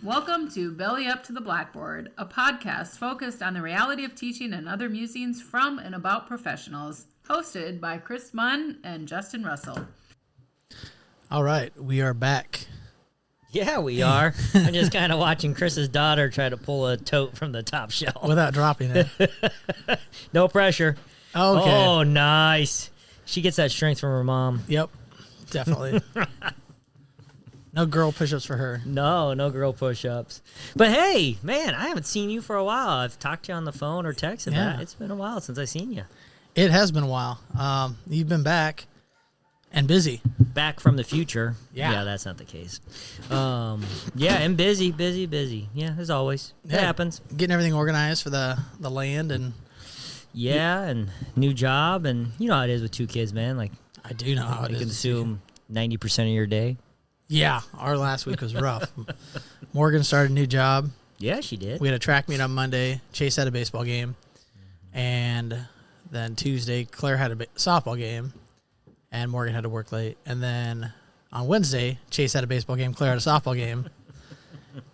Welcome to Belly Up to the Blackboard, a podcast focused on the reality of teaching and other musings from and about professionals, hosted by Chris Munn and Justin Russell. All right, we are back. Yeah, we are. I'm just kind of watching Chris's daughter try to pull a tote from the top shelf. Without dropping it. No pressure. Okay. Oh, nice. She gets that strength from her mom. Yep, definitely. No girl push-ups for her. No girl push-ups. But hey, man, I haven't seen you for a while. I've talked to you on the phone or texted that. It's been a while since I've seen you. It has been a while. You've been back and busy. Back from the future. Yeah. That's not the case. And busy. Yeah, as always. It happens. Getting everything organized for the land and... Yeah, and new job, and you know how it is with two kids, man. Like, I do know how it is. Consume 90% of your day. Yeah, our last week was rough. Morgan started a new job. Yeah, she did. We had a track meet on Monday. Chase had a baseball game. And then Tuesday, Claire had a softball game. And Morgan had to work late. And then on Wednesday, Chase had a baseball game. Claire had a softball game.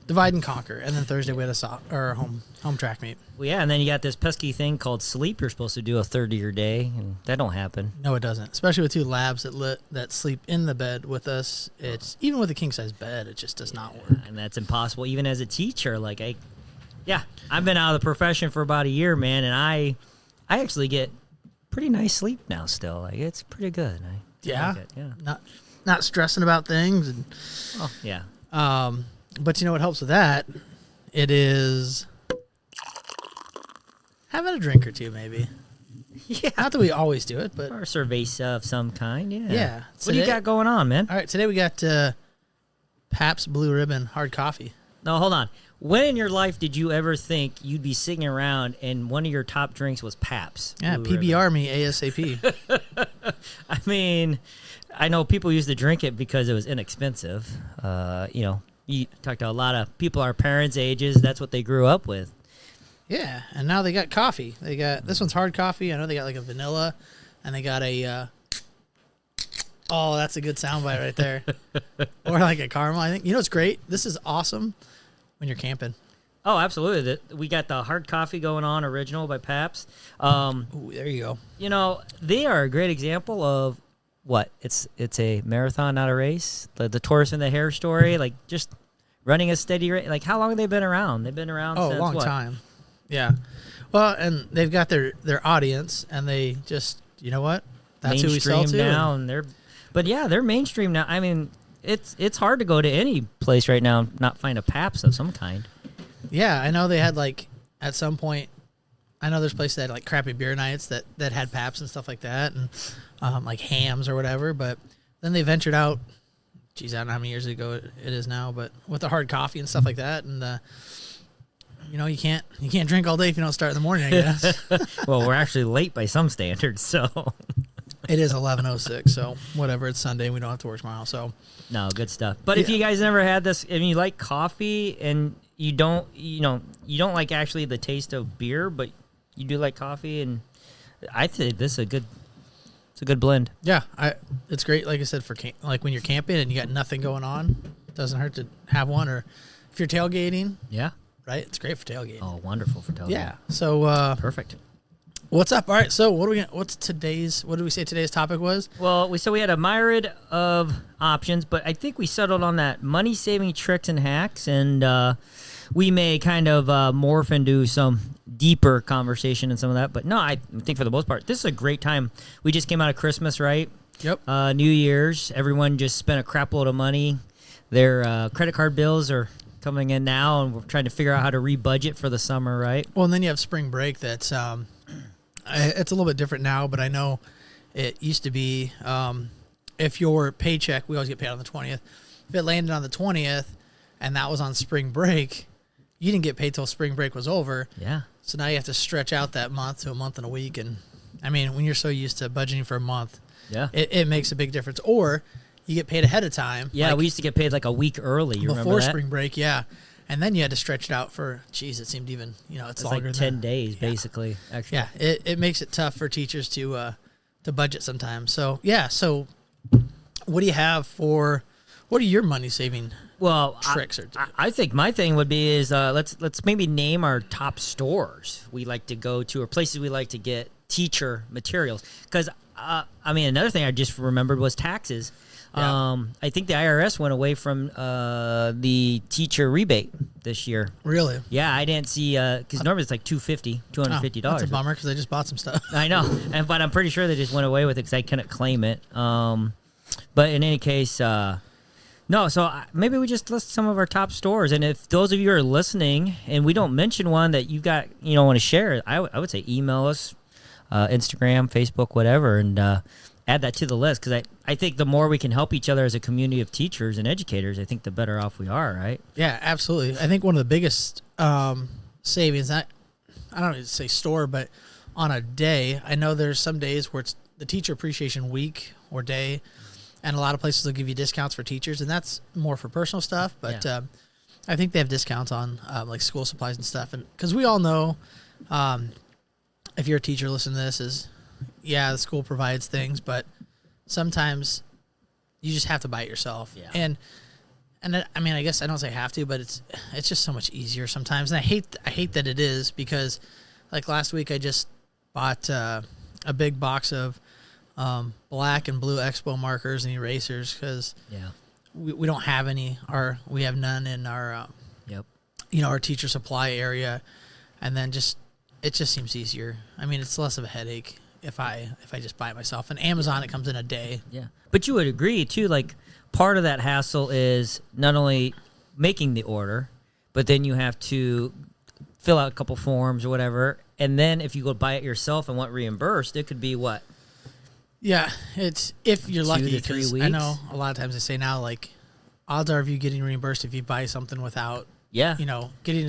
Divide and conquer. And then Thursday, we had a home track meet. Well, yeah, and then you got this pesky thing called sleep. You're supposed to do a third of your day, and that don't happen. No, it doesn't. Especially with two labs that sleep in the bed with us. It's even with a king size bed, it just does not work. And that's impossible, even as a teacher. Like, I've been out of the profession for about a year, man, and I actually get pretty nice sleep now. Still, like, it's pretty good. I like it, yeah. Not stressing about things. And, yeah. But you know what helps with that? It is having a drink or two, maybe. Yeah. Not that we always do it, but... Or cerveza of some kind, yeah. Yeah. What do you got going on, man? All right, today we got Pabst Blue Ribbon hard coffee. No, hold on. When in your life did you ever think you'd be sitting around and one of your top drinks was Pabst? Yeah, Blue PBR Ribbon? me ASAP. I mean, I know people used to drink it because it was inexpensive. You talk to a lot of people our parents' ages. That's what they grew up with. Yeah, and now they got coffee. They got this one's hard coffee. I know they got like a vanilla, and they got a. Oh, that's a good soundbite right there. Or like a caramel. I think what's great. This is awesome when you're camping. Oh, absolutely. We got the hard coffee going on, original by Pabst. Ooh, there you go. You know, they are a great example of what it's a marathon, not a race. The tortoise and the hare story, like just running a steady rate. Like, how long have they been around? They've been around since a long time. Yeah. Well, and they've got their audience, and they just, you know what? That's who we sell to. Now, and they're mainstream now. I mean, it's hard to go to any place right now and not find a Pabst of some kind. Yeah, I know they had like at some point. I know there's places that had like crappy beer nights that had Pabst and stuff like that, and like hams or whatever. But then they ventured out. Geez, I don't know how many years ago it is now, but with the hard coffee and stuff like that, and you can't drink all day if you don't start in the morning, I guess. Well, we're actually late by some standards, so it is 11:06. So whatever, it's Sunday, we don't have to work tomorrow. So no, good stuff. But if you guys never had this, and you like coffee, and you don't like actually the taste of beer, but you do like coffee, and I think this is it's a good blend. Yeah, it's great. Like I said, for like when you're camping and you got nothing going on, it doesn't hurt to have one. Or if you're tailgating, yeah, right, it's great for tailgating. Oh, wonderful for tailgating. Yeah. So perfect. What's up? All right. So what did we say today's topic was? Well, we had a myriad of options, but I think we settled on that money saving tricks and hacks, and we may kind of morph and do some deeper conversation and some of that. But no, I think for the most part, this is a great time. We just came out of Christmas, right? Yep. New Year's. Everyone just spent a crap load of money. Their credit card bills are coming in now, and we're trying to figure out how to rebudget for the summer, right? Well, and then you have spring break. That's it's a little bit different now, but I know it used to be if your paycheck, we always get paid on the 20th. If it landed on the 20th and that was on spring break, you didn't get paid till spring break was over. Yeah. So now you have to stretch out that month to a month and a week. And I mean, when you're so used to budgeting for a month, yeah, it makes a big difference. Or you get paid ahead of time. Yeah, we used to get paid like a week early. You remember that? Before spring break, yeah. And then you had to stretch it out for, it seemed even, it's longer like than 10 days, basically. Actually. Yeah, it makes it tough for teachers to budget sometimes. So, yeah, so what do you have for What are your money saving Well, tricks? I think my thing would be is let's maybe name our top stores we like to go to or places we like to get teacher materials. Because I mean, another thing I just remembered was taxes. Yeah. I think the IRS went away from the teacher rebate this year. Really? Yeah, I didn't see because normally it's like $250. That's a bummer because I just bought some stuff. I know, but I'm pretty sure they just went away with it because I couldn't claim it. But in any case, no. So maybe we just list some of our top stores, and if those of you are listening and we don't mention one that you got, want to share, I would say email us, Instagram, Facebook, whatever, and add that to the list because I think the more we can help each other as a community of teachers and educators, I think the better off we are, right? Yeah, absolutely. I think one of the biggest savings, I don't need to say store, but on a day, I know there's some days where it's the teacher appreciation week or day, and a lot of places will give you discounts for teachers, and that's more for personal stuff, but I think they have discounts on like school supplies and stuff, and because we all know if you're a teacher listening to this the school provides things, but sometimes you just have to buy it yourself. Yeah. And I mean, I guess I don't say have to, but it's just so much easier sometimes. And I hate that it is because like last week I just bought a big box of black and blue Expo markers and erasers because we don't have any, or we have none in our our teacher supply area, and then it just seems easier. I mean, it's less of a headache if I just buy it myself. And Amazon, it comes in a day. Yeah. But you would agree, too, like, part of that hassle is not only making the order, but then you have to fill out a couple forms or whatever. And then if you go buy it yourself and want reimbursed, it could be what? Yeah, it's if you're 2 lucky. to 3 weeks. I know a lot of times they say now, like, odds are of you getting reimbursed if you buy something without, getting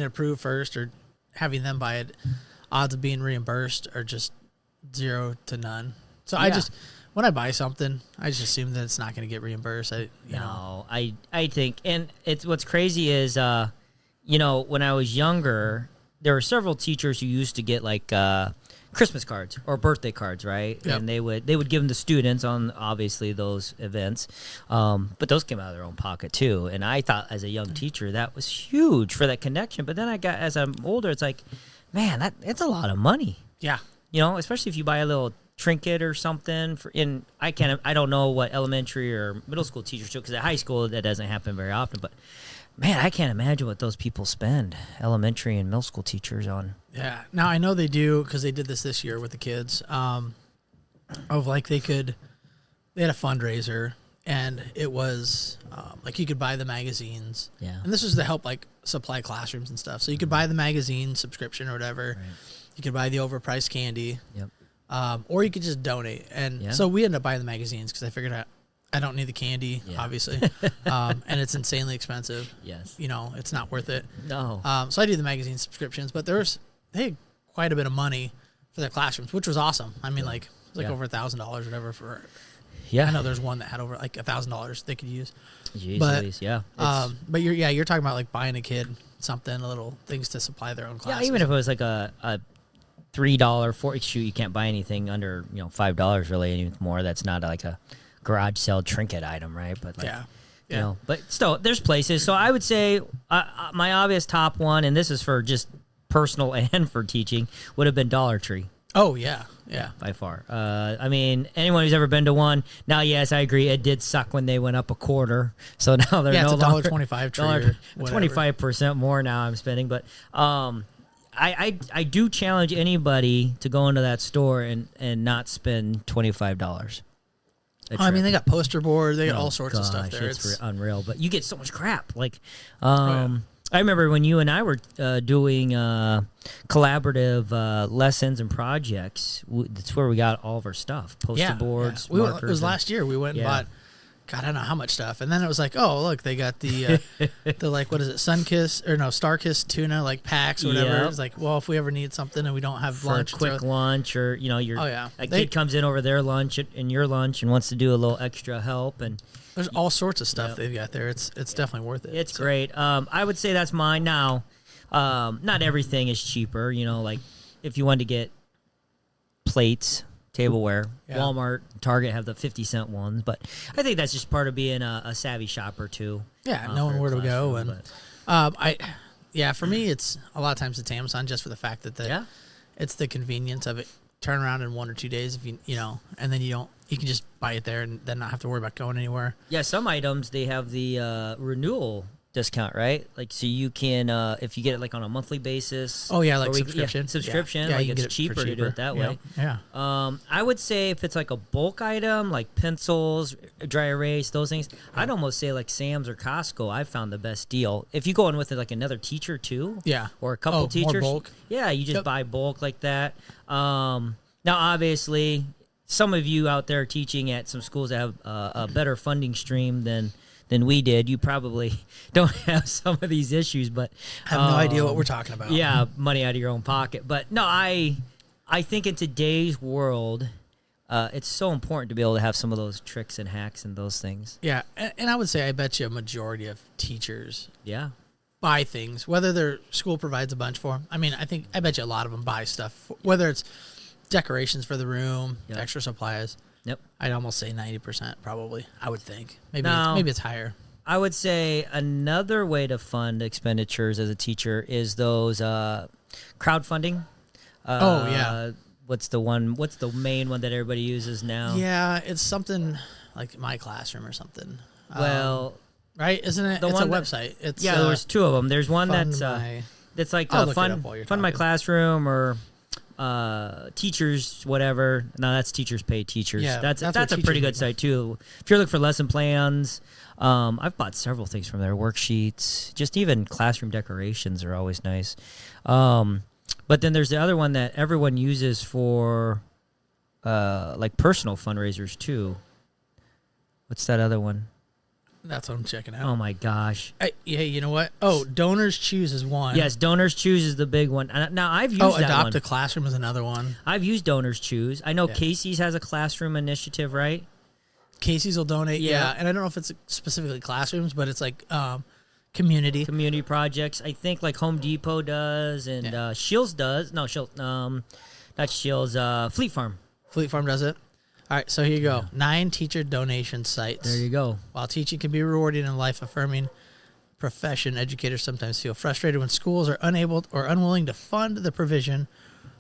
it approved first or having them buy it. Odds of being reimbursed are just 0 to none. So when I buy something, I just assume that it's not going to get reimbursed. I think, and it's what's crazy is, when I was younger, there were several teachers who used to get like Christmas cards or birthday cards, right? Yep. And they would give them to students on obviously those events, but those came out of their own pocket too. And I thought as a young teacher that was huge for that connection. But then as I'm older, it's like, man, it's a lot of money. Yeah. Especially if you buy a little trinket or something. I don't know what elementary or middle school teachers do because at high school that doesn't happen very often. But man, I can't imagine what those people spend, elementary and middle school teachers, on. Yeah. Now I know they do because they did this year with the kids. Of like they had a fundraiser and it was like you could buy the magazines. Yeah. And this was to help like supply classrooms and stuff. So you could buy the magazine subscription or whatever. Right. You could buy the overpriced candy. Yep. Or you could just donate. And so we ended up buying the magazines because I figured I don't need the candy, obviously. And it's insanely expensive. Yes. It's not worth it. No. So I do the magazine subscriptions, but they had quite a bit of money for their classrooms, which was awesome. I mean, like, it was like over $1,000 or whatever for. Yeah. I know there's one that had over like $1,000 they could use. Jeez, but yeah. But you're talking about like buying a kid something, little things to supply their own classes. Yeah, even if it was like a $3 shoot, you can't buy anything under $5 really anymore. That's not like a garage sale trinket item, right? But like, but still, there's places. So I would say my obvious top one, and this is for just personal and for teaching, would have been Dollar Tree. Oh yeah, yeah, by far. I mean, anyone who's ever been to one. Now, yes, I agree. It did suck when they went up a quarter. So now they're no longer $1.25 tree. 25% more now I'm spending, but I do challenge anybody to go into that store and not spend $25. I mean, they got poster board. They got all sorts of stuff there. It's unreal, but you get so much crap. Like, I remember when you and I were doing collaborative lessons and projects. That's where we got all of our stuff: poster boards, markers. It was last year. We went and bought. God, I don't know how much stuff. And then it was like, oh, look, they got the like, what is it, Starkist tuna, like packs or whatever. Yep. It's like, well, if we ever need something and we don't have lunch. Quick lunch or, your a kid comes in over their lunch and your lunch and wants to do a little extra help. And there's all sorts of stuff they've got there. It's definitely worth it. It's great. I would say that's mine now. Not everything is cheaper. Like if you wanted to get plates tableware. Yeah. Walmart, Target have the 50-cent ones, but I think that's just part of being a savvy shopper too. Yeah, for knowing your where to go. classroom, And for me, it's a lot of times it's Amazon just for the fact that yeah. it's the convenience of it. Turn around in 1 or 2 days if you know, and then you can just buy it there and then not have to worry about going anywhere. Yeah, some items they have the renewal discount, right? Like, so you can if you get it like on a monthly basis. Oh yeah, or like subscription. subscription. Yeah, Like you can it's get it for cheaper to do it that Yep. way. Yeah. I would say if it's like a bulk item, like pencils, dry erase, those things, I'd almost say like Sam's or Costco. I've found the best deal. If you go in with like another teacher too, Yeah. or a couple more teachers, bulk. yeah, you just Yep. buy bulk like that. Now, obviously, some of you out there teaching at some schools that have a better funding stream than we did, you probably don't have some of these issues, but I have no idea what we're talking about. yeah, money out of your own pocket. But no, I think in today's world, it's so important to be able to have some of those tricks and hacks and those things. Yeah, and I would say I bet you a majority of teachers Yeah. buy things, whether their school provides a bunch for them. I mean, I bet you a lot of them buy stuff, whether it's decorations for the room, Yep. extra supplies. Yep. I'd almost say 90% probably. I would think No. maybe it's higher. I would say another way to fund expenditures as a teacher is those crowdfunding. Oh, yeah. What's the main one that everybody uses now? Yeah, it's something like My Classroom or something. Well, right? Isn't it? the It's one a that- website. It's yeah, there's two of them. There's one Fund that's My- that's like I'll look it fund up while you're fund my talking. classroom or teachers whatever. No, that's Teachers Pay Teachers. Yeah, that's that's a what pretty teachers good make. site too. If you're looking for lesson plans, I've bought several things from there. Worksheets, just even classroom decorations are always nice. But then there's the other one that everyone uses for like personal fundraisers too. What's that other one? That's what I'm checking out. Oh my gosh. Yeah, you know what? Oh, Donors Choose is one. Yes, Donors Choose is the big one. Now I've used Oh, that Adopt one. a Classroom is another one. I've used Donors Choose. I know Yeah. Casey's has a classroom initiative, right? Casey's will donate. Yeah. Yeah, and I don't know if it's specifically classrooms, but it's like community. Community projects. I think like Home Depot does and Yeah. Shields does. No, Shields. Not Shields. Fleet Farm. Fleet Farm does it. All right, so here you go. 9 teacher donation sites. There you go. While teaching can be rewarding and life-affirming profession, educators sometimes feel frustrated when schools are unable or unwilling to fund the provision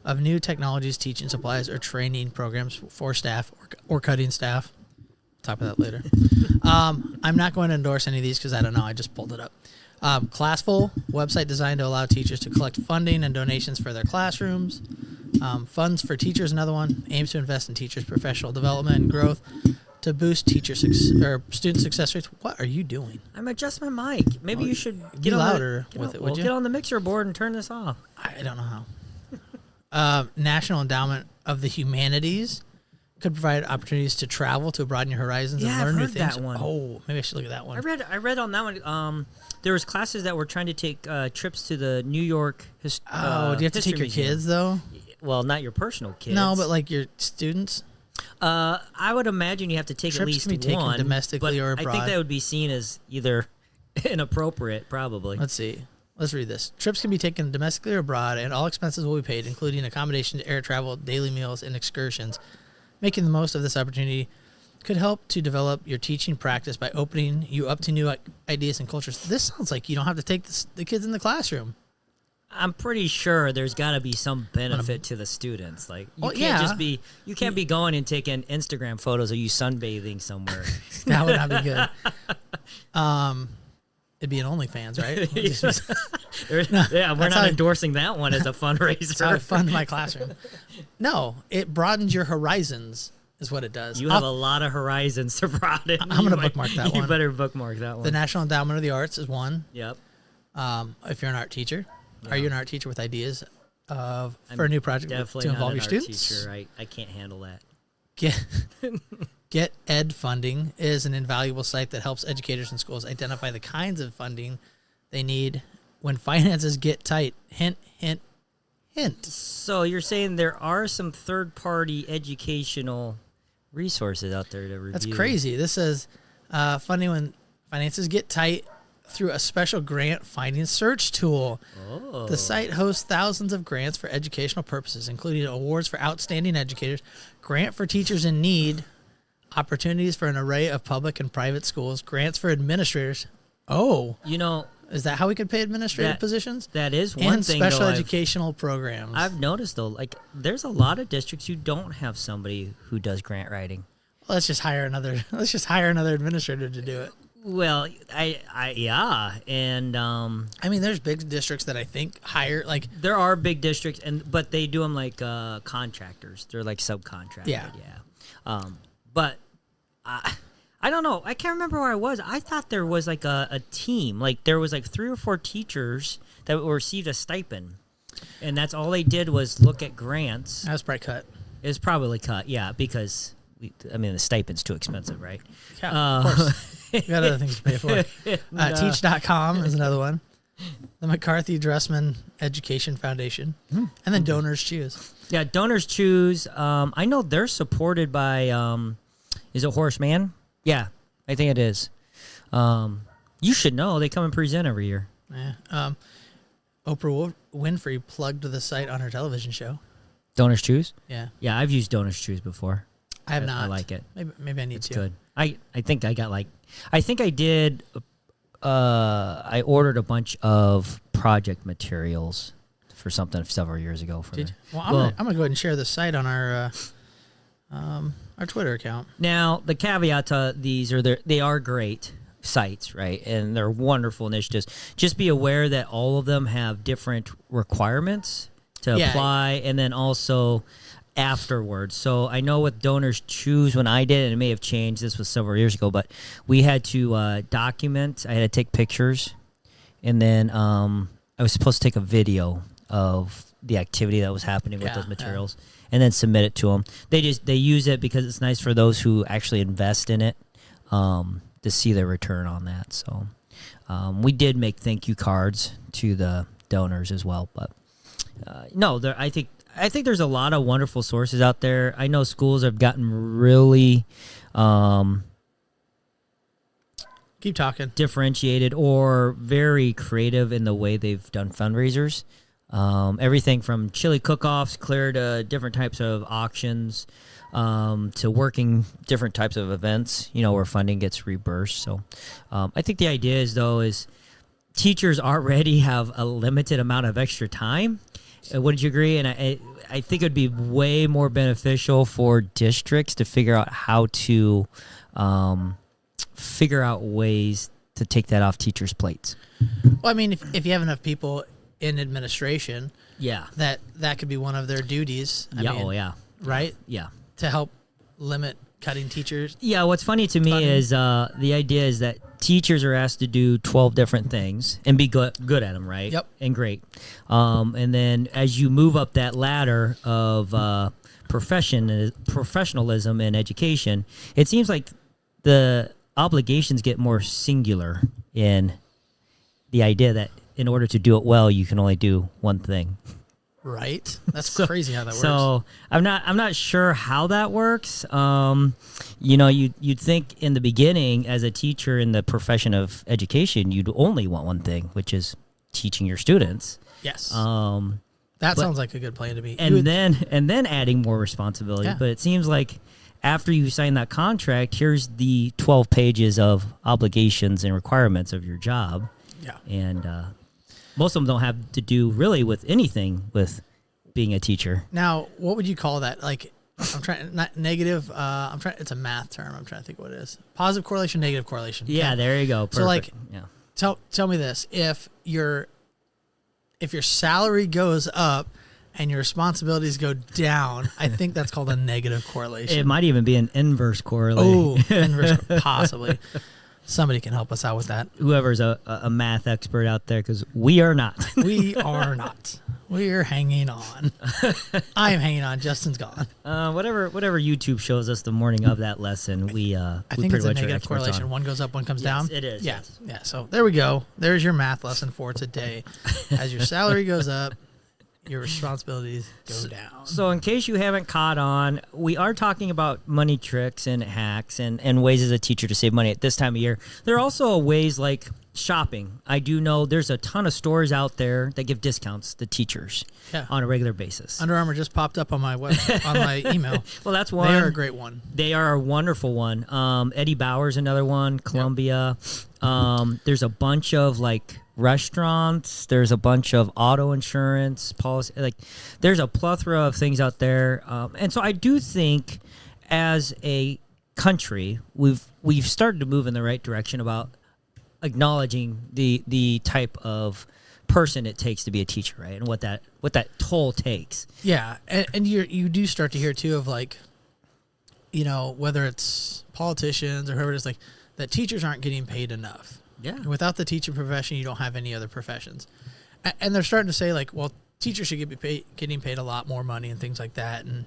of new technologies, teaching supplies, or training programs for staff or cutting staff. Talk about that later. I'm not going to endorse any of these because I don't know. I just pulled it up. Classful, website designed to allow teachers to collect funding and donations for their classrooms. Funds for Teachers, another one, aims to invest in teachers' professional development and growth to boost student success rates. What are you doing? I'm adjusting my mic. Maybe you should be get on louder the, with it, would well, you? Get on the mixer board and turn this off. I don't know how. National Endowment of the Humanities could provide opportunities to travel to broaden your horizons Yeah, and I've learn new heard things. that one. Oh, maybe I should look at that one. I read on that one. There was classes that were trying to take trips to the New York. Do you have to History take your Museum. kids though? Well, not your personal kids. No, but like your students. I would imagine you have to take at Trips least can be taken one domestically but or I think abroad. that would be seen as either inappropriate, probably. Let's see. Let's read this. Trips can be taken domestically or abroad, and all expenses will be paid, including accommodation, air travel, daily meals, and excursions. Making the most of this opportunity could help to develop your teaching practice by opening you up to new ideas and cultures. This sounds like you don't have to take the kids in the classroom. I'm pretty sure there's got to be some benefit to the students. Like you Well, can't yeah. just be you can't be going and taking Instagram photos of you sunbathing somewhere. That would not be good. It'd be an OnlyFans, right? Yeah, we're that's not how- endorsing that one as a That's how I fundraiser. fund my classroom. No, it broadens your horizons, is what it does. You have a lot of horizons to broaden. I'm gonna You might- bookmark that You one. better bookmark that one. The National Endowment of the Arts is one. Yep. If you're an art teacher, are you an art teacher with ideas for I'm a new project Definitely to not involve an your art students? teacher. I can't handle that. Get Ed Funding is an invaluable site that helps educators and schools identify the kinds of funding they need when finances get tight. Hint, hint, hint. So you're saying there are some third-party educational resources out there to review? That's crazy. This says funding when finances get tight. through a special grant finding search tool. Oh. The site hosts thousands of grants for educational purposes, including awards for outstanding educators, grant for teachers in need, opportunities for an array of public and private schools, grants for administrators. Oh, You know, is that how we could pay administrative That- positions? that is one And thing. special though, educational programs. I've noticed though, like there's a lot of districts who don't have somebody who does grant writing. Let's just hire another. Let's just hire another administrator to do it. Well, yeah, and I mean, there's big districts that I think hire like there are big districts, but they do them like contractors. They're like subcontracted. Yeah. But I don't know. I can't remember where I was. I thought there was like a team. Like there was like 3 or 4 teachers that received a stipend, and that's all they did was look at grants. that's probably cut. It's probably cut, yeah, because the stipend's too expensive, right? Yeah, of course. We got other things to pay for. Teach.com is another one. The McCarthy Dressman Education Foundation, and then Donors Choose. Yeah, Donors Choose. I know they're supported by. Is it Horace Mann? Yeah, I think it is. You should know. They come and present every year. Yeah. Oprah Winfrey plugged the site on her television show. Donors Choose. Yeah, Yeah, I've used Donors Choose before. I have not. I like it. Maybe I need It's to. good. I think I got like. I think I did. I ordered a bunch of project materials for something several years ago. For Did the- you? Well, I'm gonna go ahead and share the site on our Twitter account. Now, the caveat to these are they are great sites, right? And they're wonderful initiatives. Just be aware that all of them have different requirements to Yeah. apply, and then also afterwards. So I know with Donors Choose, when I did, and it may have changed, this was several years ago, but we had to document. I had to take pictures, and then I was supposed to take a video of the activity that was happening with Yeah, those materials, and then submit it to them. They use it because it's nice for those who actually invest in it to see their return on that. So we did make thank you cards to the donors as well, but no, I think there's a lot of wonderful sources out there. I know schools have gotten really Keep talking. differentiated or very creative in the way they've done fundraisers. Everything from chili cook-offs clear to different types of auctions to working different types of events, where funding gets reimbursed. So I think the idea is teachers already have a limited amount of extra time. Wouldn't you agree? And I think it would be way more beneficial for districts to figure out how to figure out ways to take that off teachers' plates. Well, I mean, if you have enough people in administration, Yeah. that could be one of their duties. I Yeah. mean, Oh, yeah. right? Yeah. To help limit cutting teachers. Yeah. What's funny to me Funding. is the idea is that teachers are asked to do 12 different things and be good at them, right? Yep. And great. And then as you move up that ladder of professionalism in education, it seems like the obligations get more singular in the idea that in order to do it well, you can only do one thing. Right? That's crazy how that works. So I'm not sure how that works. You'd think in the beginning, as a teacher in the profession of education, you'd only want one thing, which is teaching your students. yes. But- that sounds like a good plan to me. And then adding more responsibility. Yeah. But it seems like after you sign that contract, here's the 12 pages of obligations and requirements of your job. yeah. And most of them don't have to do really with anything with being a teacher. Now, what would you call that? Like, I'm trying, not negative. It's a math term. I'm trying to think what it is. Positive correlation, negative correlation. Yeah, Okay. there you go. Perfect. So, like, yeah. Tell me this: if your salary goes up and your responsibilities go down, I think that's called a negative correlation. It might even be an inverse correlation. Oh, inverse, possibly. Somebody can help us out with that. Whoever's a math expert out there, because we are not. We are not. We are hanging on. I am hanging on. Justin's gone. Whatever YouTube shows us the morning of that lesson, we I we think pretty it's a much are negative experts correlation. on. One goes up, one comes down. It is. Yeah, Yes. yeah. So there we go. There's your math lesson for today. As your salary goes up, your responsibilities go down. So in case you haven't caught on, we are talking about money tricks and hacks and ways as a teacher to save money at this time of year. There are also ways like shopping, I do know there's a ton of stores out there that give discounts to teachers on a regular basis. Under Armour just popped up on my on my email. Well, that's one. They are a great one. They are a wonderful one. Eddie Bauer's another one. Columbia. There's a bunch of like restaurants. There's a bunch of auto insurance policy. Like, there's a plethora of things out there. And so I do think, as a country, we've started to move in the right direction about acknowledging the type of person it takes to be a teacher, right? And what that toll takes. Yeah, and you do start to hear too of like, you know, whether it's politicians or whoever it is, like that teachers aren't getting paid enough. Yeah. Without the teaching profession, you don't have any other professions. And they're starting to say like, well, teachers should getting paid a lot more money and things like that, and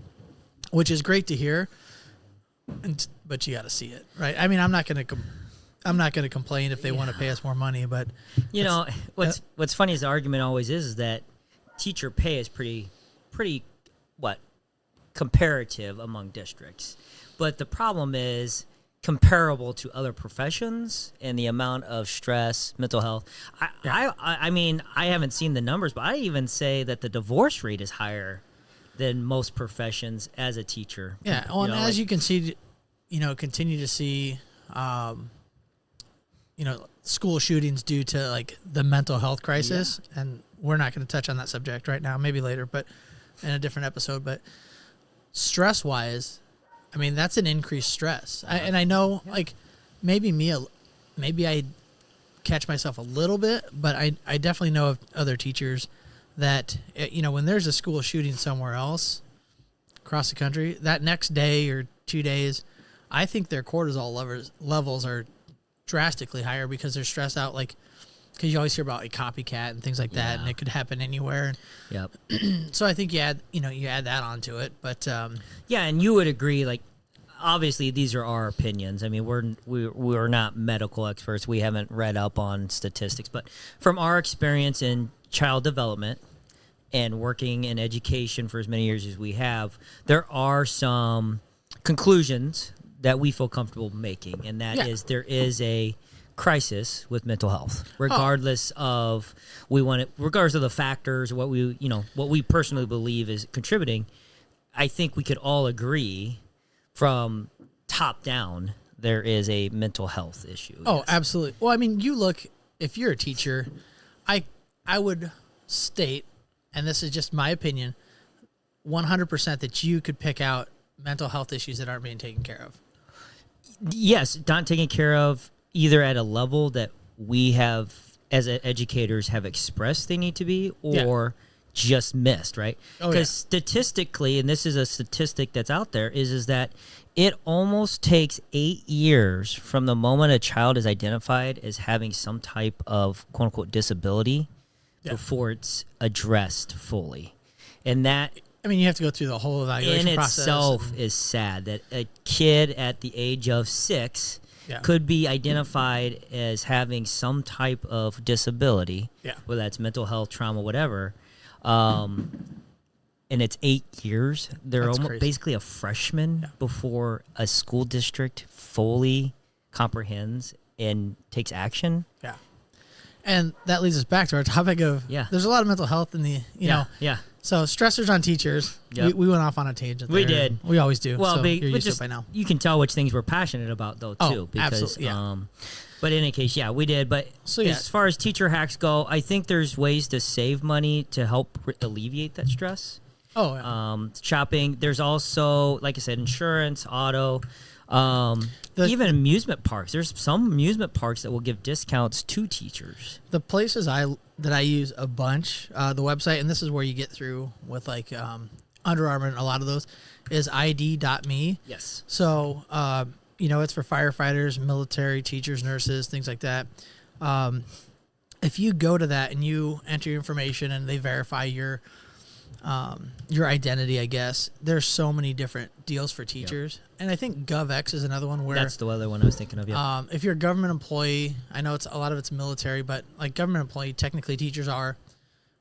which is great to hear. But you got to see it, right? I mean, I'm not going to complain if they want to pay us more money, but you know what's funny is the argument always is that teacher pay is pretty comparative among districts, but the problem is comparable to other professions and the amount of stress, mental health. I mean, I haven't seen the numbers, but I even say that the divorce rate is higher than most professions as a teacher. Yeah, well, and as you can see, you know, continue to see, you know, school shootings due to like the mental health crisis, and we're not going to touch on that subject right now, maybe later, but in a different episode. But stress-wise, I mean, that's an increased stress. And I know, like, maybe I catch myself a little bit, but I definitely know of other teachers that, you know, when there's a school shooting somewhere else across the country, that next day or 2 days, I think their cortisol levels are drastically higher because they're stressed out, like, because you always hear about a copycat and things like that, and it could happen anywhere. Yep. So I think you add that onto it, but yeah, and you would agree, like, obviously these are our opinions. I mean, we're not medical experts. We haven't read up on statistics, but from our experience in child development and working in education for as many years as we have, there are some conclusions that we feel comfortable making, and that is there is a crisis with mental health, regardless of the factors, what we personally believe is contributing. I think we could all agree from top down there is a mental health issue. Oh, absolutely. Well, I mean, if you're a teacher, I would state, and this is just my opinion, 100% that you could pick out mental health issues that aren't being taken care of. Yes, not taken care of either at a level that we have as educators have expressed they need to be, or just missed, right? Because statistically, and this is a statistic that's out there, is that it almost takes 8 years from the moment a child is identified as having some type of quote unquote disability before it's addressed fully. And that, I mean, you have to go through the whole evaluation process. In itself is sad that a kid at the age of 6 could be identified as having some type of disability, whether that's mental health, trauma, whatever. And it's 8 years. They're basically a freshman before a school district fully comprehends and takes action. Yeah. And that leads us back to our topic of there's a lot of mental health in the, you know. Yeah. So stressors on teachers. Yep. We went off on a tangent there. We did. We always do. Well, so you're used to it by now. You can tell which things we're passionate about, though, too. Because, absolutely. Yeah. But in any case, we did. But as far as teacher hacks go, I think there's ways to save money to help alleviate that stress. Oh, yeah. Shopping. There's also, like I said, insurance, auto, even amusement parks. There's some amusement parks that will give discounts to teachers. The places that I use a bunch, the website, and this is where you get through with like Under Armour and a lot of those, is ID.me. Yes. So, you know, it's for firefighters, military, teachers, nurses, things like that. If you go to that and you enter your information and they verify your identity, I guess, there's so many different deals for teachers. Yep. And I think GovX is another one where... That's the other one I was thinking of, if you're a government employee, I know a lot of it's military, but like government employee, technically teachers are.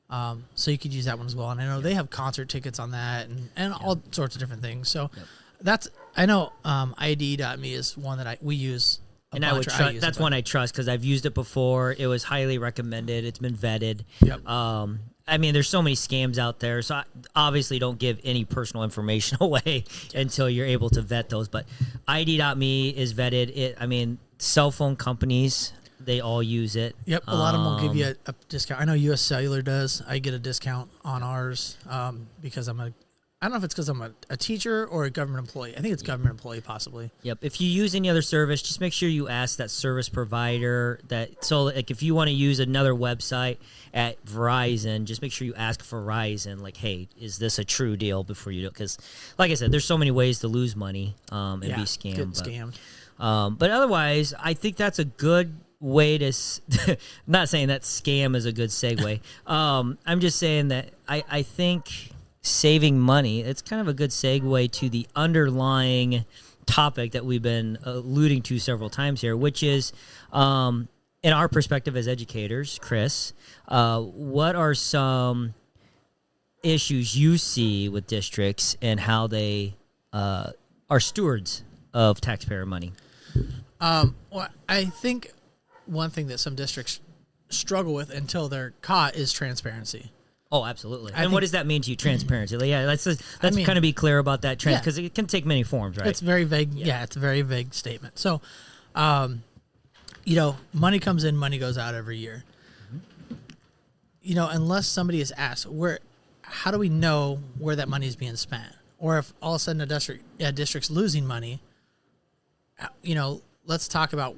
So you could use that one as well. And I know they have concert tickets on that and all sorts of different things. So I know ID.me is one that we use And I would bunch, or trust. use a That's bunch. one I trust because I've used it before. It was highly recommended. It's been vetted. Yep. I mean, there's so many scams out there, so I obviously don't give any personal information away until you're able to vet those. But ID.me is vetted. I mean, cell phone companies, they all use it. Yep, a lot of them will give you a discount. I know U.S. Cellular does. I get a discount on ours because I don't know if it's because I'm a teacher or a government employee. I think it's government employee possibly. Yep. If you use any other service, just make sure you ask that service provider so like if you want to use another website at Verizon, just make sure you ask Verizon, like, hey, is this a true deal before you do it? Because like I said, there's so many ways to lose money and be scammed. Get scammed. But otherwise, I think that's a good way to not saying that scam is a good segue. I'm just saying that I think saving money, it's kind of a good segue to the underlying topic that we've been alluding to several times here, which is in our perspective as educators, Chris, what are some issues you see with districts and how they are stewards of taxpayer money? Well, I think one thing that some districts struggle with until they're caught is transparency. Oh, absolutely. I And what think- does that mean to you, transparency? Yeah, let's mean- kind of be clear about that, Yeah. because it can take many forms, right? It's very vague. Yeah, it's a very vague statement. So, money comes in, money goes out every year. Unless somebody is asked, how do we know where that money is being spent? Or if all of a sudden a district's losing money, let's talk about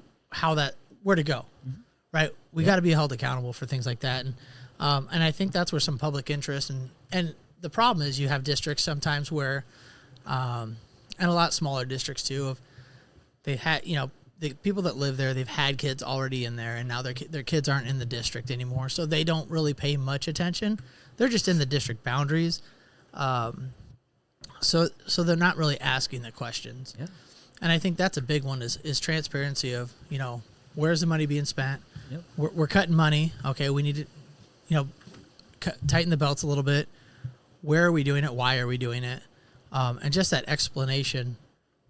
where to go, right? We got to be held accountable for things like that. And I think that's where some public interest and the problem is you have districts sometimes where, and a lot smaller districts too, they had, the people that live there, they've had kids already in there and now their kids aren't in the district anymore. So they don't really pay much attention. They're just in the district boundaries. So they're not really asking the questions. Yeah. And I think that's a big one is transparency of, where's the money being spent? Yep. We're cutting money. Okay. We need to, tighten the belts a little bit. Where are we doing it? Why are we doing it? And just that explanation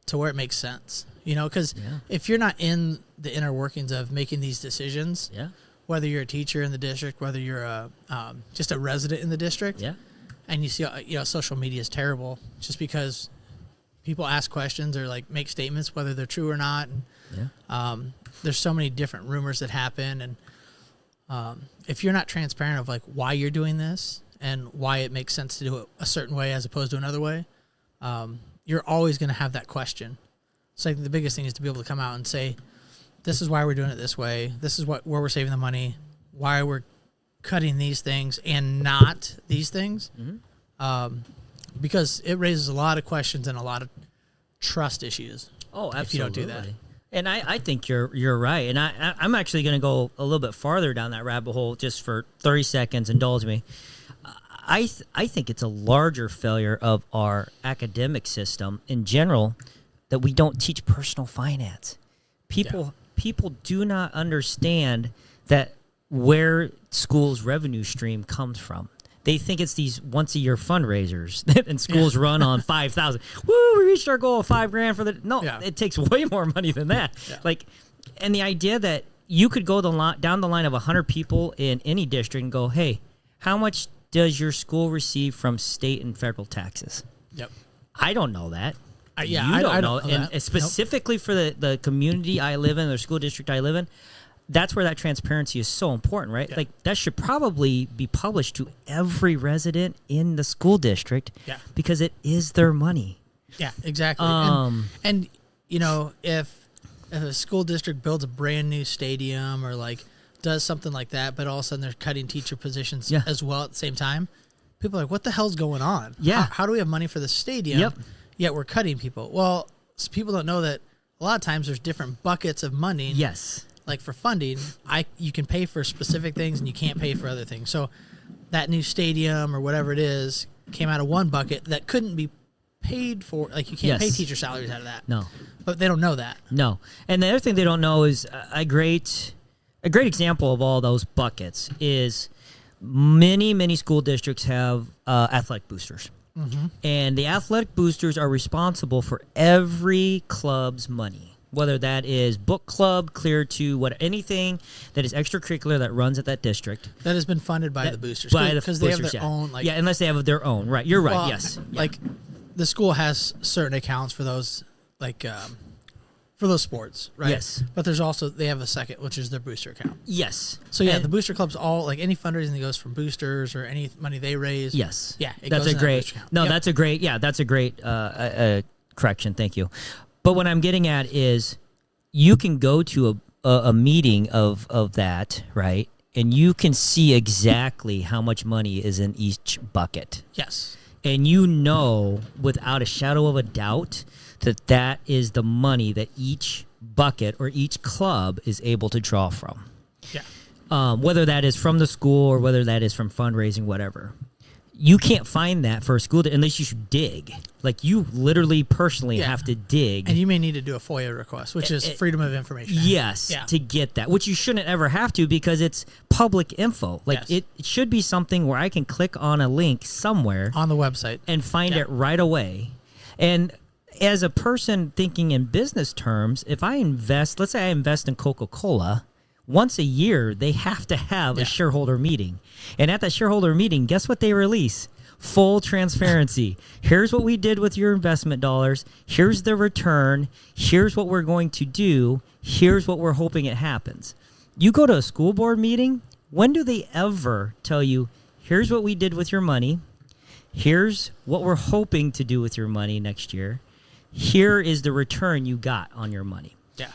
to where it makes sense, because if you're not in the inner workings of making these decisions, whether you're a teacher in the district, whether you're just a resident in the district, and you see, social media is terrible just because people ask questions or like make statements, whether they're true or not. And, there's so many different rumors that happen. And if you're not transparent of like why you're doing this and why it makes sense to do it a certain way as opposed to another way, you're always going to have that question. So I think the biggest thing is to be able to come out and say, this is why we're doing it this way. This is where we're saving the money, why we're cutting these things and not these things. Because it raises a lot of questions and a lot of trust issues. Oh, absolutely. If you don't do that. And I think you're right. And I'm actually going to go a little bit farther down that rabbit hole just for 30 seconds. Indulge me. I think it's a larger failure of our academic system in general that we don't teach personal finance. People do not understand that where school's revenue stream comes from. They think it's these once-a-year fundraisers and schools run on 5,000. Woo, we reached our goal of $5,000 for the... No, it takes way more money than that. And the idea that you could go down the line of 100 people in any district and go, hey, how much does your school receive from state and federal taxes? Yep. I don't know that. I don't know. know And that. specifically for the community I live in, the school district I live in, that's where that transparency is so important, right? Yeah. Like that should probably be published to every resident in the school district because it is their money. Yeah, exactly. And if a school district builds a brand new stadium or like does something like that, but all of a sudden they're cutting teacher positions as well at the same time, people are like, what the hell's going on? Yeah. How do we have money for the stadium? Yet we're cutting people. Well, people don't know that a lot of times there's different buckets of money. Yes. Like for funding, you can pay for specific things and you can't pay for other things. So that new stadium or whatever it is came out of one bucket that couldn't be paid for. Like you can't pay teacher salaries out of that. No. But they don't know that. No. And the other thing they don't know is a great example of all those buckets is many school districts have athletic boosters. And the athletic boosters are responsible for every club's money. whether that is book club, clear to anything that is extracurricular that runs at that district. That has been funded by the boosters. By the Because they have boosters, their yeah. own, like... Yeah, unless they have their own. Right, you're right, well, yes. Yeah. Like, the school has certain accounts for those, like, for those sports, right? Yes. But there's also, they have a second, which is their booster account. Yes. So, yeah, And- the booster club's all, like, any fundraising that goes from boosters or any money they raise. Yes. Yeah, it that's goes a in that great. booster account. No, Yep. that's a great correction. Thank you. But what I'm getting at is, you can go to a meeting of that, right? And you can see exactly how much money is in each bucket. Yes. And you know without a shadow of a doubt that that is the money that each bucket or each club is able to draw from. Yeah. Whether that is from the school or whether that is from fundraising, whatever. You can't find that for a school unless you should dig. Like, you literally personally Yeah. have to dig. And you may need to do a FOIA request, which is Freedom of Information Act. Yes, Yeah. to get that, which you shouldn't ever have to because it's public info. Like, Yes. it should be something where I can click on a link somewhere On the website. and find Yeah. it right away. And as a person thinking in business terms, if I invest, let's say I invest in Coca-Cola, once a year they have to have Yeah. a shareholder meeting. And at that shareholder meeting, guess what they release? Full transparency. Here's what we did with your investment dollars. Here's the return. Here's what we're going to do. Here's what we're hoping it happens. You go to a school board meeting, when do they ever tell you, here's what we did with your money? Here's what we're hoping to do with your money next year. Here is the return you got on your money. Yeah.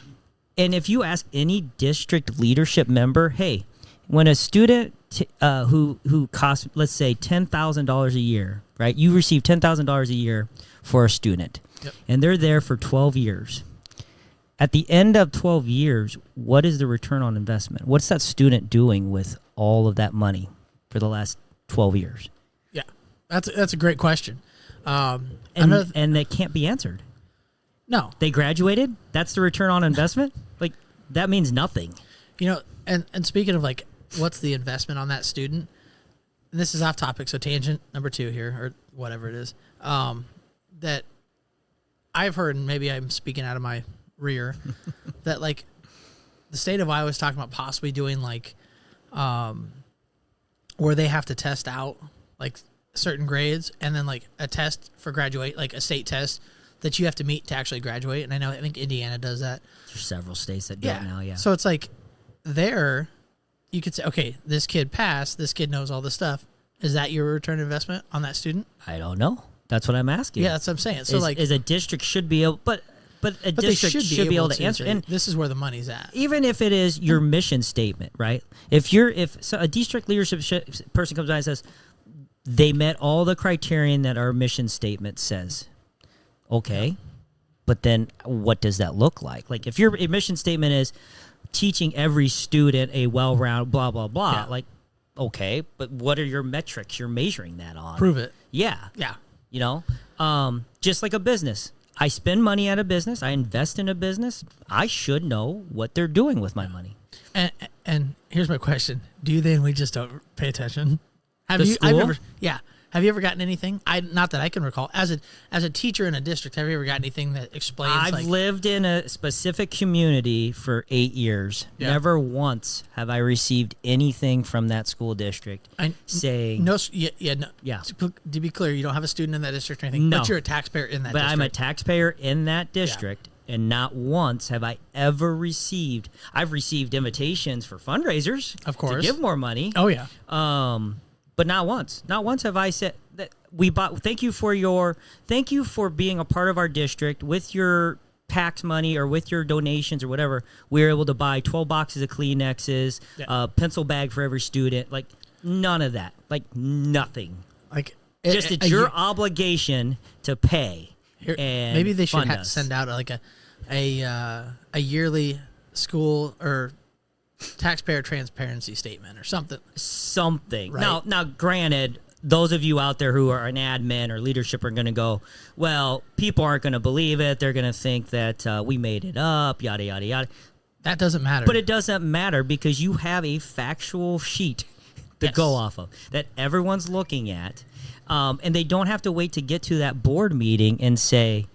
And if you ask any district leadership member, hey, when a student who costs, let's say, $10,000 a year, right? You receive $10,000 a year for a student, Yep. and they're there for 12 years. At the end of 12 years, what is the return on investment? What's that student doing with all of that money for the last 12 years? Yeah. That's a great question. And that can't be answered. No. They graduated. That's the return on investment. Like, that means nothing. You know, and speaking of, like, what's the investment on that student? And this is off topic, so tangent number 2 here, or whatever it is. That I've heard, and maybe I'm speaking out of my rear, that, like, the state of Iowa is talking about possibly doing, like, where they have to test out, like, certain grades, and then, like, a test for graduate, like a state test that you have to meet to actually graduate. And I think Indiana does that. There's several states that do it now, yeah. So it's like, there, you could say, okay, this kid passed, this kid knows all this stuff. Is that your return investment on that student? I don't know. That's what I'm asking. Yeah, that's what I'm saying. So, like, is a district should be able, but a they district should be able to answer. say, And this is where the money's at. even if it is your mission statement, right? If a district leadership person comes by and says they met all the criterion that our mission statement says, okay, but then what does that look like? Like, if your mission statement is teaching every student a well-rounded blah blah blah, Yeah. like, okay, but what are your metrics you're measuring that on? Prove it. Yeah. Yeah. You know, just like a business. I spend money at a business. I invest in a business. I should know what they're doing with my money. And here's my question: do then we just don't pay attention? Have The you? school? Have you ever gotten anything? Not that I can recall. As a teacher in a district, have you ever gotten anything that explains? I've like, lived in a specific community for 8 years. Yeah. Never once have I received anything from that school district saying, no. No. Yeah. To be clear, you don't have a student in that district or anything. No. But you're a taxpayer in that. but district. I'm a taxpayer in that district. And not once have I ever received. I've received invitations for fundraisers, Of course. to give more money. Oh yeah. But not once. Not once have I said that we bought. Thank you for being a part of our district with your tax money or with your donations or whatever. We were able to buy 12 boxes of Kleenexes, a pencil bag for every student. Like, none of that. Like, nothing. Like Just it's your obligation to pay. And maybe they should fund us. send out like a yearly school or taxpayer transparency statement or something. Something. Right. Now, granted, those of you out there who are an admin or leadership are going to go, well, people aren't going to believe it. They're going to think that we made it up, yada, yada, yada. That doesn't matter. But it doesn't matter because you have a factual sheet to Yes. go off of that everyone's looking at. And they don't have to wait to get to that board meeting and say,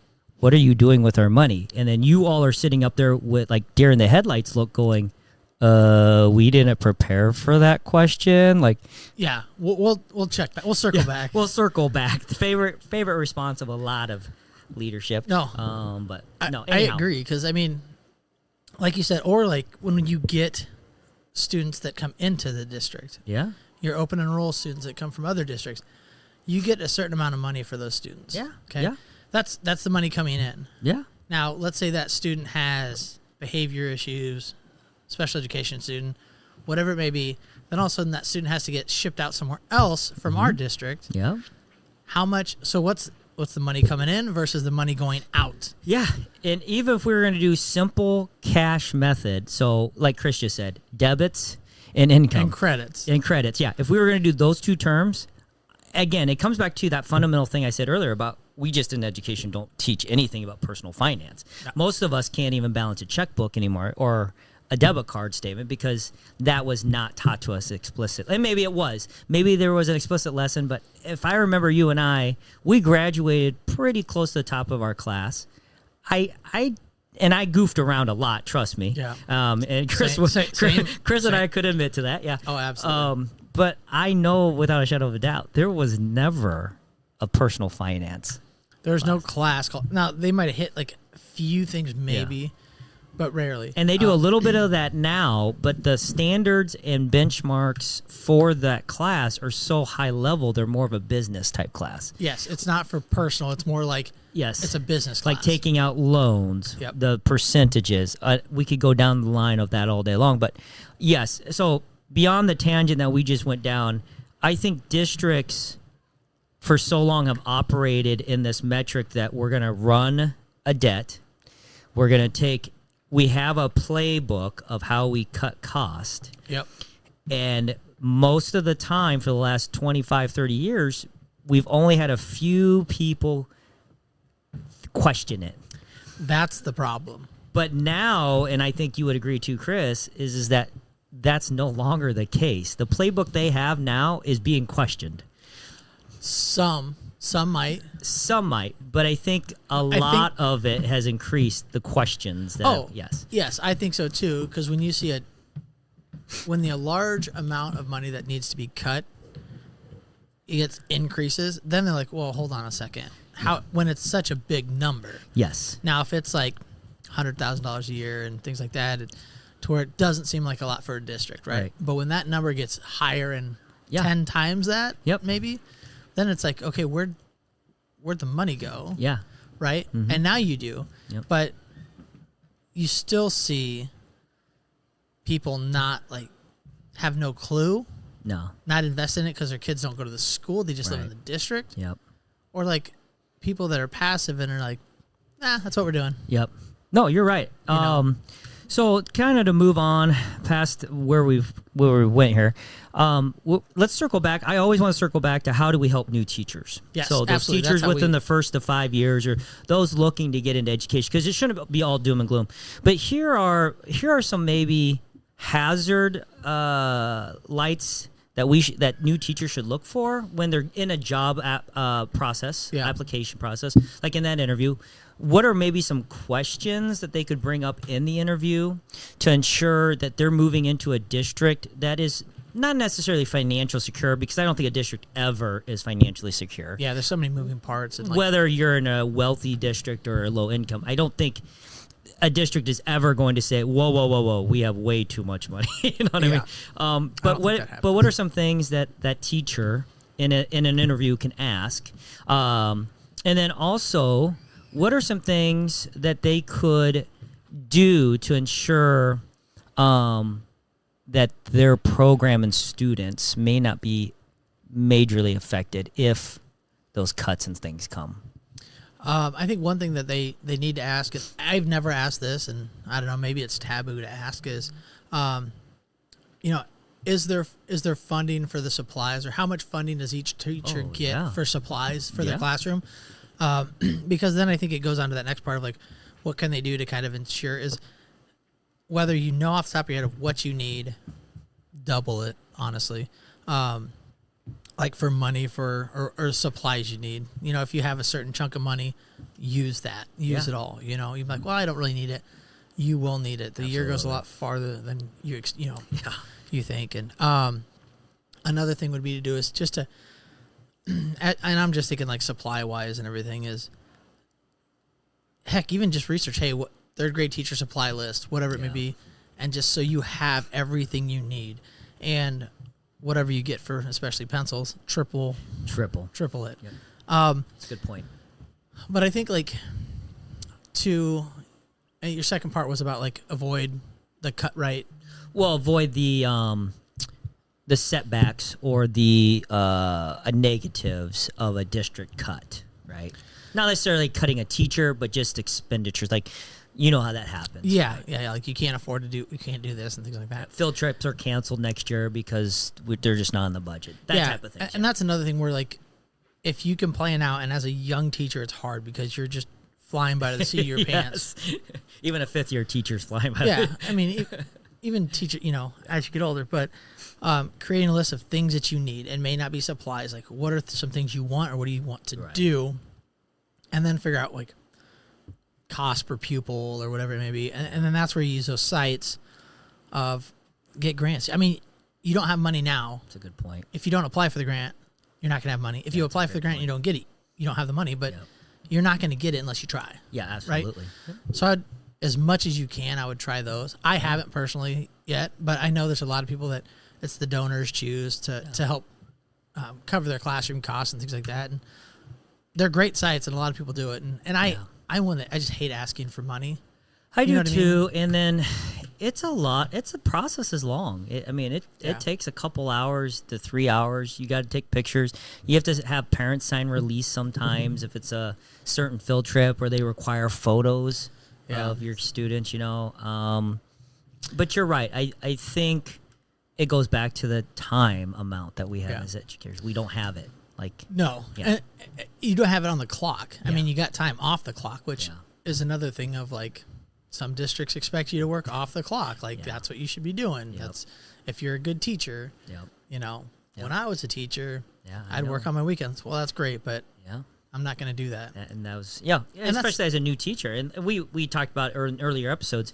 what are you doing with our money? And then you all are sitting up there with like deer in the headlights look going, we didn't prepare for that question. Like, Yeah, we'll check back. We'll circle back. we'll circle back. The favorite response of a lot of leadership. No. But I, no, I anyhow. agree because I mean, like you said, or like when you get students that come into the district, Yeah. your open enroll students that come from other districts, you get a certain amount of money for those students. Yeah. Okay. Yeah. That's the money coming in. Yeah. Now, let's say that student has behavior issues, special education student, whatever it may be. Then all of a sudden, that student has to get shipped out somewhere else from our district. Yeah. How much? So what's the money coming in versus the money going out? Yeah. And even if we were going to do simple cash method, so like Chris just said, debits and income. And credits. And credits, yeah. If we were going to do those two terms, again, it comes back to that fundamental thing I said earlier about we just in education don't teach anything about personal finance. No. Most of us can't even balance a checkbook anymore or a debit card statement because that was not taught to us explicitly. And maybe it was. Maybe there was an explicit lesson, but if I remember you and I, we graduated pretty close to the top of our class. I goofed around a lot, trust me. Yeah. And Chris Same. Chris and I could admit to that, yeah. Oh, absolutely. But I know without a shadow of a doubt, there was never a personal finance. There's no class called. Now they might have hit like a few things maybe, but rarely. And they do a little bit of that now, but the standards and benchmarks for that class are so high level, they're more of a business type class. Yes, it's not for personal. It's more like Yes. it's a business class. Like taking out loans, Yep. the percentages. We could go down the line of that all day long. But yes, so beyond the tangent that we just went down, I think districts for so long have operated in this metric that we're going to run a debt. We're going to we have a playbook of how we cut cost. Yep. And most of the time for the last 25, 30 years, we've only had a few people question it. That's the problem. But now, and I think you would agree too, Chris, is that that's no longer the case. The playbook they have now is being questioned. Some might. Some might, but I think a lot of it has increased the questions. Yes, I think so too. Because when you see when the large amount of money that needs to be cut, it gets increases. Then they're like, well, hold on a second. How when it's such a big number? Yes. Now, if it's like $100,000 a year and things like that, to where it doesn't seem like a lot for a district, right? But when that number gets higher and 10 times that, maybe, then it's like, okay, where'd the money go? Yeah. Right? Mm-hmm. And now you do. Yep. But you still see people not have no clue, not invest in it because their kids don't go to the school. They just live in the district. Yep. Or people that are passive and are like, that's what we're doing. Yep. No, you're right. So kind of to move on past where we went here, let's circle back. I always want to circle back to how do we help new teachers? Yes, so those absolutely. teachers That's how within the first of 5 years, or those looking to get into education, because it shouldn't be all doom and gloom. But here are some maybe hazard lights that new teachers should look for when they're in a job application process, like in that interview. What are maybe some questions that they could bring up in the interview to ensure that they're moving into a district that is not necessarily financially secure? Because I don't think a district ever is financially secure. Yeah, there's so many moving parts. And whether you're in a wealthy district or a low income, I don't think a district is ever going to say, whoa, we have way too much money. You know what I mean? But what are some things that teacher in an interview can ask? And then also, what are some things that they could do to ensure that their program and students may not be majorly affected if those cuts and things come? I think one thing that they need to ask, and I've never asked this, and I don't know, maybe it's taboo to ask, is, is there funding for the supplies, or how much funding does each teacher get for supplies for their classroom? Because then I think it goes on to that next part of what can they do to kind of ensure is whether you know off the top of your head of what you need, double it, honestly. For money or supplies you need. If you have a certain chunk of money, use Yeah. it all. You know, you're like, well, I don't really need it. You will need it. The year goes a lot farther than you you think. And another thing would be to do is just to, and I'm just thinking like supply wise and everything is, heck, even just research. Hey, what third grade teacher supply list, whatever it may be, and just so you have everything you need, and whatever you get for especially pencils, triple it. Yep. That's a good point. But I think like and your second part was about like avoid the cut right. Well, avoid the setbacks or the negatives of a district cut, right? Not necessarily cutting a teacher, but just expenditures. Like, you know how that happens. Yeah, yeah. Like you can't do this and things like that. Field trips are canceled next year because they're just not in the budget. That type of thing. And that's another thing where like, if you can plan out, and as a young teacher, it's hard because you're just flying by the seat of your pants. Even a fifth-year teacher's flying by. Yeah, I mean, even teacher, as you get older, but creating a list of things that you need and may not be supplies. Like, what are some things you want, or what do you want to do, and then figure out like cost per pupil or whatever it may be, and then that's where you use those sites of get grants. I mean, you don't have money now. That's a good point. If you don't apply for the grant, you're not gonna have money. If you apply for the grant and you don't get it, you don't have the money, but you're not gonna get it unless you try. Yeah, absolutely. Right? So as much as you can, I would try those. I haven't personally yet, but I know there's a lot of people that it's the donors choose to help cover their classroom costs and things like that. And they're great sites, and a lot of people do it. And I just hate asking for money. I do know what I too. And then it's a lot. The process is long. It takes a couple hours to 3 hours. You got to take pictures. You have to have parents sign release sometimes if it's a certain field trip where they require photos of your students, But you're right. I think it goes back to the time amount that we have as educators. We don't have it. No. Yeah. And you don't have it on the clock. I mean, you got time off the clock, which is another thing of like, some districts expect you to work off the clock. Like that's what you should be doing. That's if you're a good teacher. When I was a teacher, I'd work on my weekends. Well, that's great, but I'm not going to do that. And that was especially as a new teacher. And we talked about in earlier episodes.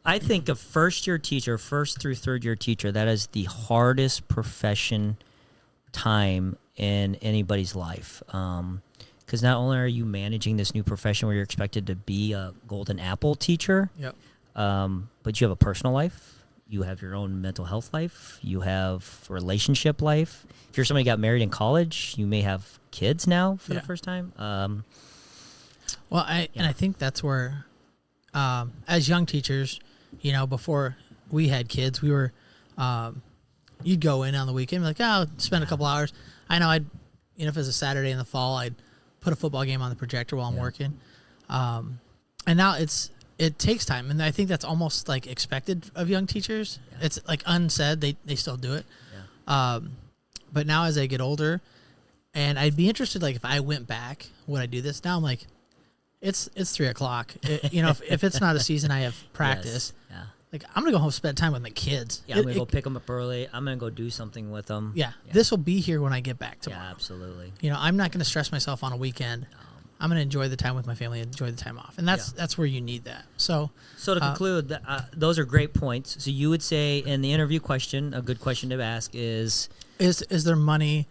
I think a first through third year teacher, that is the hardest profession time in anybody's life. Because not only are you managing this new profession where you're expected to be a golden apple teacher, but you have a personal life. You have your own mental health life. You have a relationship life. If you're somebody who got married in college, you may have kids now for the first time. And I think that's where, as young teachers, before we had kids, we were, you'd go in on the weekend, be like, spend a couple hours. I know if it was a Saturday in the fall, I'd put a football game on the projector while I'm working. And now it takes time. And I think that's almost like expected of young teachers. Yeah. It's like unsaid, they still do it. Yeah. But now as I get older, and I'd be interested, like if I went back, would I do this? Now I'm like, it's 3:00. If it's not a season, I have practice. Yes. Yeah. Like I'm gonna go home, spend time with my kids. Yeah, I'm gonna go pick them up early. I'm gonna go do something with them. Yeah. This will be here when I get back tomorrow. Yeah, absolutely. I'm not gonna stress myself on a weekend. I'm gonna enjoy the time with my family, enjoy the time off, and that's where you need that. So to conclude, those are great points. So you would say in the interview question, a good question to ask is there money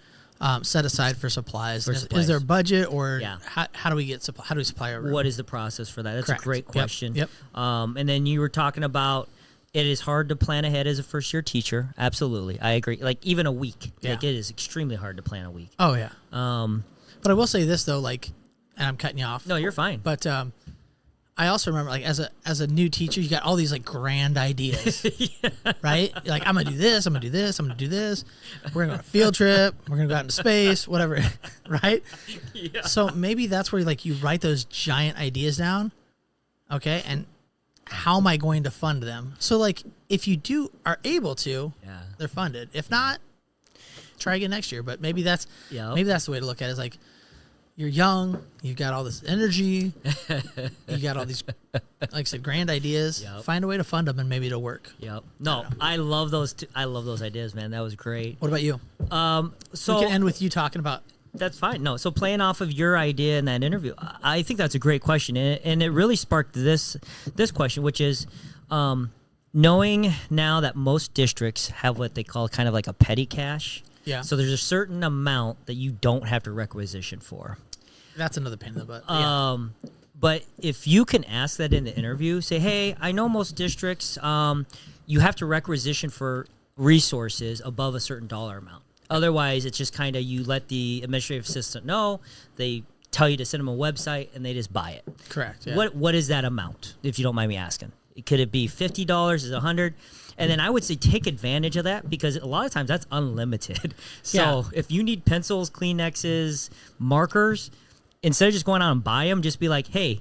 set aside for supplies? Is there a budget, or how do we get how do we supply our room? What is the process for that? That's Correct. a great question. Yep. And then you were talking about it is hard to plan ahead as a first year teacher. Absolutely, I agree. Like even a week, like it is extremely hard to plan a week. Oh yeah. But I will say this though, like, and I'm cutting you off. No, you're fine. But I also remember, like, as a new teacher, you got all these like grand ideas, right? You're like, I'm gonna do this, I'm gonna do this, I'm gonna do this. We're gonna go on a field trip. We're gonna go out into space, whatever, right? Yeah. So maybe that's where like you write those giant ideas down, okay? And how am I going to fund them? So like, if you are able to, they're funded. If not, try again next year. But maybe that's the way to look at it. Is like, you're young, you've got all this energy, you got all these, like I said, grand ideas. Yep. Find a way to fund them, and maybe it'll work. Yep. No, I love those. I love those ideas, man. That was great. What about you? So we can end with you talking about That's fine. No, so playing off of your idea in that interview, I think that's a great question, and it really sparked this question, which is knowing now that most districts have what they call kind of like a petty cash. Yeah. So there's a certain amount that you don't have to requisition for. That's another pain in the butt. Yeah. But if you can ask that in the interview, say, hey, I know most districts, you have to requisition for resources above a certain dollar amount. Otherwise, it's just kind of you let the administrative assistant know. They tell you to send them a website, and they just buy it. Correct. Yeah. What is that amount, if you don't mind me asking? Could it be $50? Is it $100? And then I would say take advantage of that, because a lot of times that's unlimited. So Yeah. if you need pencils, Kleenexes, markers, instead of just going out and buy them, just be like, hey,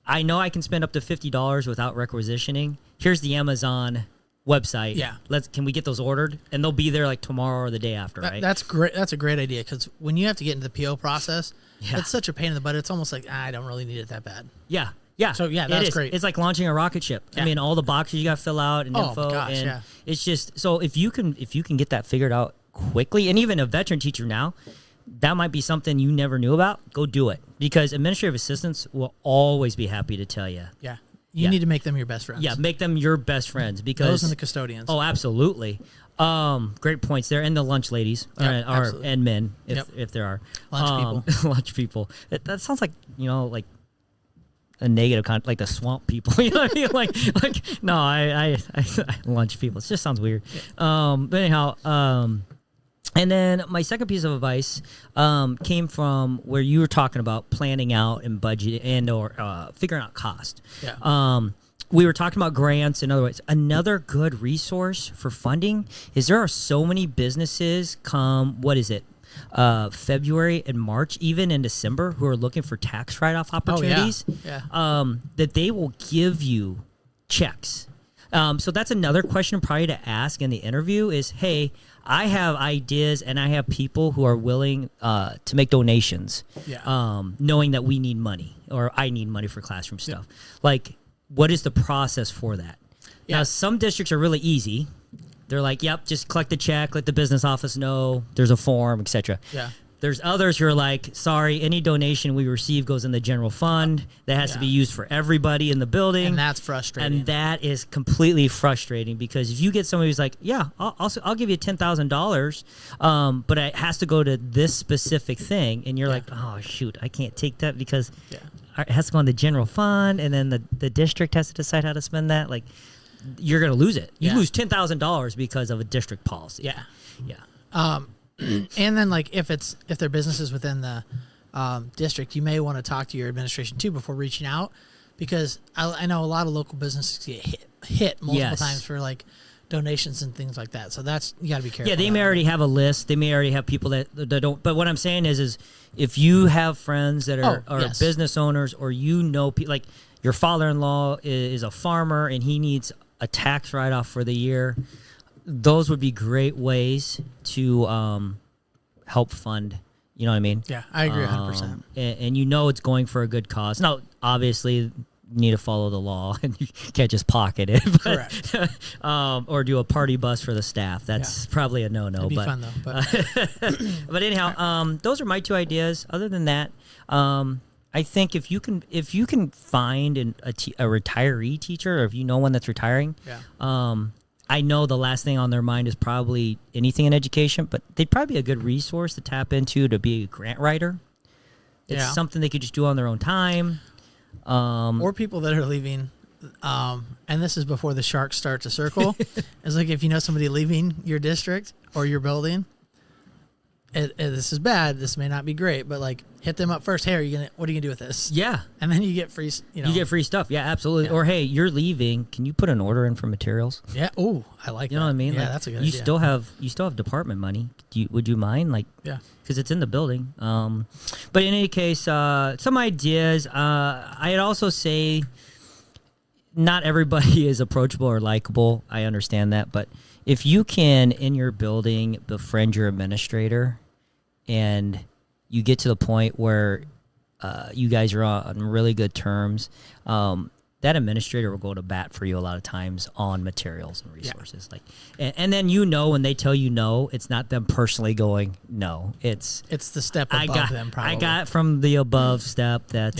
I know I can spend up to $50 without requisitioning. Here's the Amazon website. Yeah. Can we get those ordered? And they'll be there like tomorrow or the day after, right? That's great. That's a great idea, because when you have to get into the PO process, Yeah. it's such a pain in the butt. It's almost like, I don't really need it that bad. Yeah. Yeah. So, yeah, it that's is. great. It's like launching a rocket ship. Yeah. I mean, all the boxes you got to fill out and Oh, info. gosh, and yeah. it's just, so if you can get that figured out quickly, and even a veteran teacher now, that might be something you never knew about. Go do it, because administrative assistants will always be happy to tell you. Yeah. You Yeah. need to make them your best friends. Yeah, make them your best friends, because Those and the custodians. Oh, absolutely. Great points there, and the lunch ladies, Yep, absolutely. and men, if Yep. if there are Lunch people. lunch people. That sounds like like a negative like the swamp people. You know what I mean? Like no, I lunch people. It just sounds weird. But anyhow, and then my second piece of advice came from where you were talking about planning out and budget and or figuring out cost. Yeah. We were talking about grants. In other words, another good resource for funding is there are so many businesses come, February and March, even in December, who are looking for tax write-off opportunities. Yeah. That they will give you checks. So that's another question probably to ask in the interview is, hey, I have ideas and I have people who are willing to make donations, Yeah. knowing that we need money or I need money for classroom stuff. Like, what is the process for that? Yeah. Now, some districts are really easy. They're like, yep, just collect the check, let the business office know, there's a form, etc. Yeah. There's others who are like, sorry, any donation we receive goes in the general fund. That has to be used for everybody in the building. And that's frustrating. And that is completely frustrating, because if you get somebody who's like, yeah, I'll give you $10,000, but it has to go to this specific thing, and you're like, oh shoot, I can't take that because it has to go in the general fund, and then the district has to decide how to spend that. Like, you're gonna lose it. You Yeah. lose $10,000 because of a district policy. Yeah. Yeah. And then, like, if their business is within the district, you may want to talk to your administration too before reaching out, because I know a lot of local businesses get hit multiple Yes. times for like donations and things like that. So that's, you got to be careful. Yeah, they of may that. already have a list. They may already have people that don't. But what I'm saying is if you have friends that are yes. business owners, or like your father-in-law is a farmer and he needs a tax write-off for the year, those would be great ways to help fund. You know what I mean? Yeah, I agree 100%. And it's going for a good cause. Now, obviously, you need to follow the law, and you can't just pocket it. But, Correct. or do a party bus for the staff. That's probably a no-no. It'd be but fun though. But but anyhow, those are my two ideas. Other than that, I think if you can find a retiree teacher, or if you know one that's retiring, I know the last thing on their mind is probably anything in education, but they'd probably be a good resource to tap into to be a grant writer. It's something they could just do on their own time. or people that are leaving, and this is before the sharks start to circle. It's like, if you know somebody leaving your district or your building, this is bad. This may not be great, but like, hit them up first. Hey, what are you gonna do with this? Yeah. And then you get free. You You get free stuff. Yeah, absolutely. Yeah. Or, hey, you're leaving. Can you put an order in for materials? Yeah. Oh, I like that. You know what I mean? Yeah, Like, that's a good you idea. still have department money. Would you mind? Like, Yeah. because it's in the building. But in any case, some ideas. I'd also say not everybody is approachable or likable. I understand that, but if you can, in your building, befriend your administrator, and you get to the point where you guys are on really good terms, that administrator will go to bat for you a lot of times on materials and resources. Like, and then when they tell you no, it's not them personally going no. It's the step above them. Probably I got from the above step that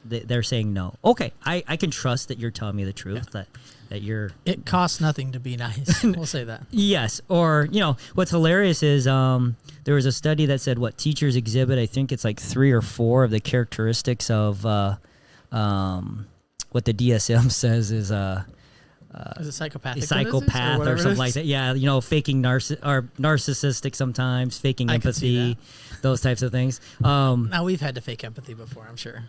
they're saying no. Okay, I can trust that you're telling me the truth. That you're. It costs nothing to be nice. We'll say that. Yes, or what's hilarious is there was a study that said what teachers exhibit. I think it's like 3 or 4 of the characteristics of what the DSM says is Is it psychopathic? psychopath or something like that. Yeah, faking narcissistic sometimes, faking empathy, those types of things. Now we've had to fake empathy before, I'm sure.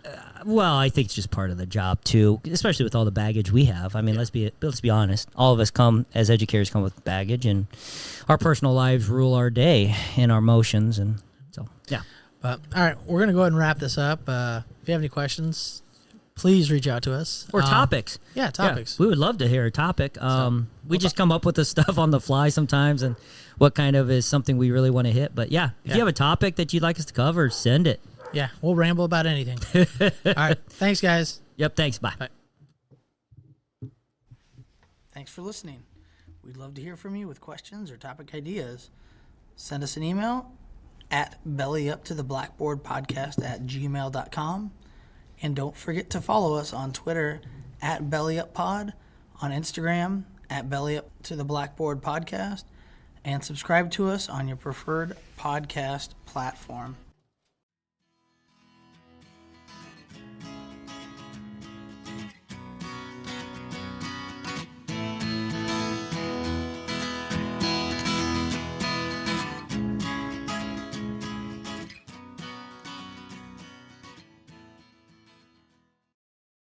Well, I think it's just part of the job too, especially with all the baggage we have. I mean, let's be honest. All of us as educators come with baggage, and our personal lives rule our day and our emotions, and so yeah. But all right, we're gonna go ahead and wrap this up. If you have any questions, please reach out to us. Or topics. Yeah, topics. Yeah, we would love to hear a topic. We just come up with the stuff on the fly sometimes, and what kind of is something we really want to hit. But if you have a topic that you'd like us to cover, send it. Yeah, we'll ramble about anything. All right, thanks, guys. Yep, thanks. Bye. Thanks for listening. We'd love to hear from you with questions or topic ideas. Send us an email at bellyuptotheblackboardpodcast@gmail.com. And don't forget to follow us on Twitter at BellyUpPod, on Instagram at BellyUpToTheBlackboardPodcast, and subscribe to us on your preferred podcast platform.